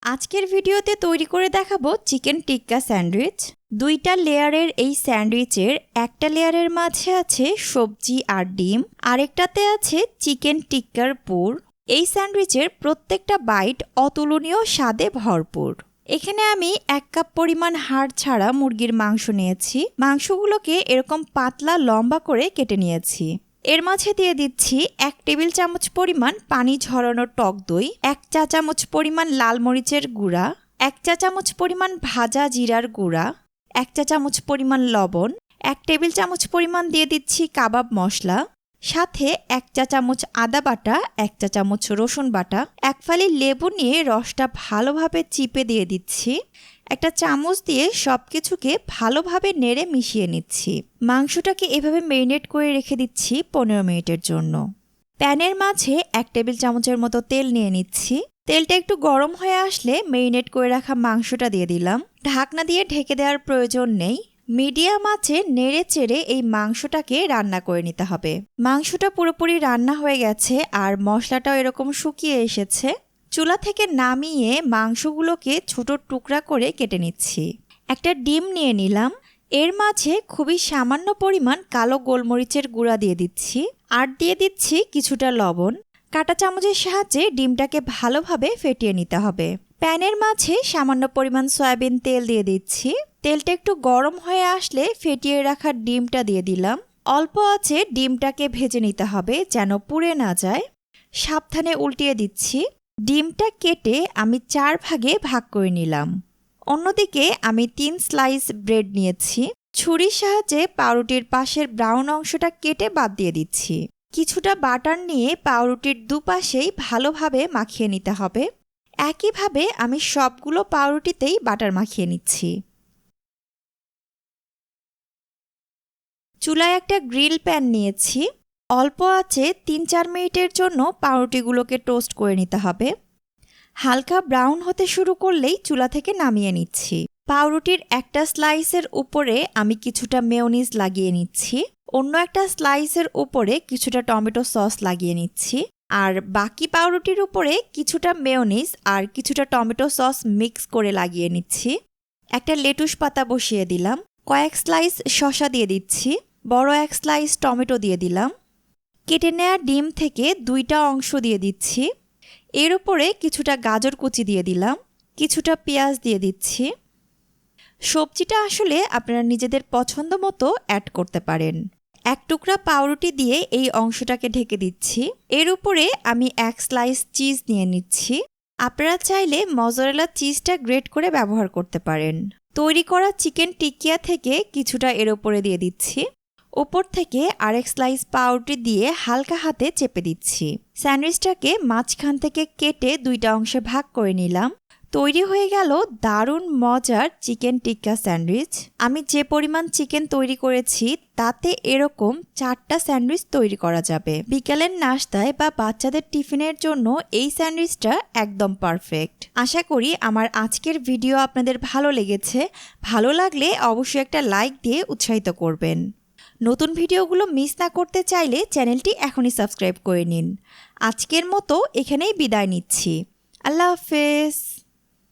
আজকের ভিডিওতে তৈরি করে দেখাবো চিকেন টিক্কা স্যান্ডউইচ। দুইটা লেয়ারের এই স্যান্ডউইচের একটা লেয়ারের মাঝে আছে সবজি আর ডিম, আরেকটাতে আছে চিকেন টিক্কার পুর। এই স্যান্ডউইচের প্রত্যেকটা বাইট অতুলনীয় স্বাদে ভরপুর। এখানে আমি 1 কাপ পরিমাণ হাড় ছাড়া মুরগির মাংস নিয়েছি। মাংসগুলোকে এরকম পাতলা লম্বা করে কেটে নিয়েছি। এর মাঝে দিয়ে দিচ্ছি 1 টেবিল চামচ পরিমাণ পানি ঝরানো টক দই, 1 চা চামচ পরিমাণ লাল মরিচের গুঁড়া, 1 চা চামচ পরিমাণ ভাজা জিরার গুঁড়া, 1 চা চামচ পরিমাণ লবণ, 1 টেবিল চামচ পরিমাণ দিয়ে দিচ্ছি কাবাব মশলা, সাথে 1 চা চামচ আদা বাটা, 1 চা চামচ রসুন বাটা, 1 ফালি লেবু নিয়ে রসটা ভালোভাবে চিপে দিয়ে দিচ্ছি। একটা চামচ দিয়ে সবকিছুকে ভালোভাবে নেড়ে মিশিয়ে নিচ্ছি। মাংসটাকে এভাবে ম্যারিনেট করে রেখে দিচ্ছি 15 মিনিটের জন্য। প্যানের মাঝে 1 টেবিল চামচের মতো তেল নিয়ে নিচ্ছি। তেলটা একটু গরম হয়ে আসলে ম্যারিনেট করে রাখা মাংসটা দিয়ে দিলাম। ঢাকনা দিয়ে ঢেকে দেওয়ার প্রয়োজন নেই। মিডিয়াম আঁচে নেড়ে চেড়ে এই মাংসটাকে রান্না করে নিতে হবে। মাংসটা পুরোপুরি রান্না হয়ে গেছে আর মশলাটাও এরকম শুকিয়ে এসেছে। চুলা থেকে নামিয়ে মাংসগুলোকে ছোট টুকরা করে কেটে নিচ্ছি। একটা ডিম নিয়ে নিলাম। এর মাঝে খুবই সামান্য পরিমাণ কালো গোলমরিচের গুঁড়া দিয়ে দিচ্ছি আর দিয়ে দিচ্ছি কিছুটা লবণ। কাঁটা চামচের সাহায্যে ডিমটাকে ভালোভাবে ফেটিয়ে নিতে হবে। প্যানের মাঝে সামান্য পরিমাণ সয়াবিন তেল দিয়ে দিচ্ছি। তেলটা একটু গরম হয়ে আসলে ফেটিয়ে রাখা ডিমটা দিয়ে দিলাম। অল্প আঁচে ডিমটাকে ভেজে নিতে হবে যেন পুড়ে না যায়। সাবধানে উল্টিয়ে দিচ্ছি। ডিমটা কেটে আমি 4 ভাগে ভাগ করে নিলাম। অন্যদিকে আমি 3 স্লাইস ব্রেড নিয়েছি। ছুরির সাহায্যে পাউরুটির পাশের ব্রাউন অংশটা কেটে বাদ দিয়ে দিচ্ছি। কিছুটা বাটার নিয়ে পাউরুটির দুপাশেই ভালোভাবে মাখিয়ে নিতে হবে। একইভাবে আমি সবগুলো পাউরুটিতেই বাটার মাখিয়ে নিচ্ছি। চুলায় একটা গ্রিল প্যান নিয়েছি। অল্প আঁচে 3-4 মিনিটের জন্য পাউরুটিগুলোকে টোস্ট করে নিতে হবে। হালকা ব্রাউন হতে শুরু করলেই চুলা থেকে নামিয়ে নিচ্ছি। পাউরুটির একটা স্লাইসের উপরে আমি কিছুটা মেয়োনিজ লাগিয়ে নিচ্ছি। অন্য একটা স্লাইসের উপরে কিছুটা টমেটো সস লাগিয়ে নিচ্ছি। আর বাকি পাউরুটির উপরে কিছুটা মেয়োনিজ আর কিছুটা টমেটো সস মিক্স করে লাগিয়ে নিচ্ছি। একটা লেটুস পাতা বসিয়ে দিলাম। কয়েক স্লাইস শসা দিয়ে দিচ্ছি। বড় 1 স্লাইস টমেটো দিয়ে দিলাম। কেটে নেওয়া ডিম থেকে 2টা অংশ দিয়ে দিচ্ছি। এর উপরে কিছুটা গাজর কুচি দিয়ে দিলাম। কিছুটা পেঁয়াজ দিয়ে দিচ্ছি। সবজিটা আসলে আপনারা নিজেদের পছন্দ মতো অ্যাড করতে পারেন। 1 টুকরা পাউরুটি দিয়ে এই অংশটাকে ঢেকে দিচ্ছি। এর উপরে আমি 1 স্লাইস চিজ নিয়ে নিচ্ছি। আপনারা চাইলে মজরেলা চিজটা গ্রেট করে ব্যবহার করতে পারেন। তৈরি করা চিকেন টিক্কিয়া থেকে কিছুটা এর উপরে দিয়ে দিচ্ছি। ওপর থেকে আরেক স্লাইস পাউরুটি দিয়ে হালকা হাতে চেপে দিচ্ছি। স্যান্ডউইচটাকে মাঝখান থেকে কেটে 2টা অংশে ভাগ করে নিলাম। তৈরি হয়ে গেল দারুণ মজার চিকেন টিক্কা স্যান্ডউইচ। আমি যে পরিমাণ চিকেন তৈরি করেছি তাতে এরকম 4টা স্যান্ডউইচ তৈরি করা যাবে। বিকালের নাস্তায় বা বাচ্চাদের টিফিনের জন্য এই স্যান্ডউইচটা একদম পারফেক্ট। আশা করি আমার আজকের ভিডিও আপনাদের ভালো লেগেছে। ভালো লাগলে অবশ্যই একটা লাইক দিয়ে উৎসাহিত করবেন। নতুন ভিডিওগুলো মিস না করতে চাইলে চ্যানেলটি এখনই সাবস্ক্রাইব করে নিন। আজকের মতো এখানেই বিদায় নিচ্ছি। আল্লাহ হাফেজ।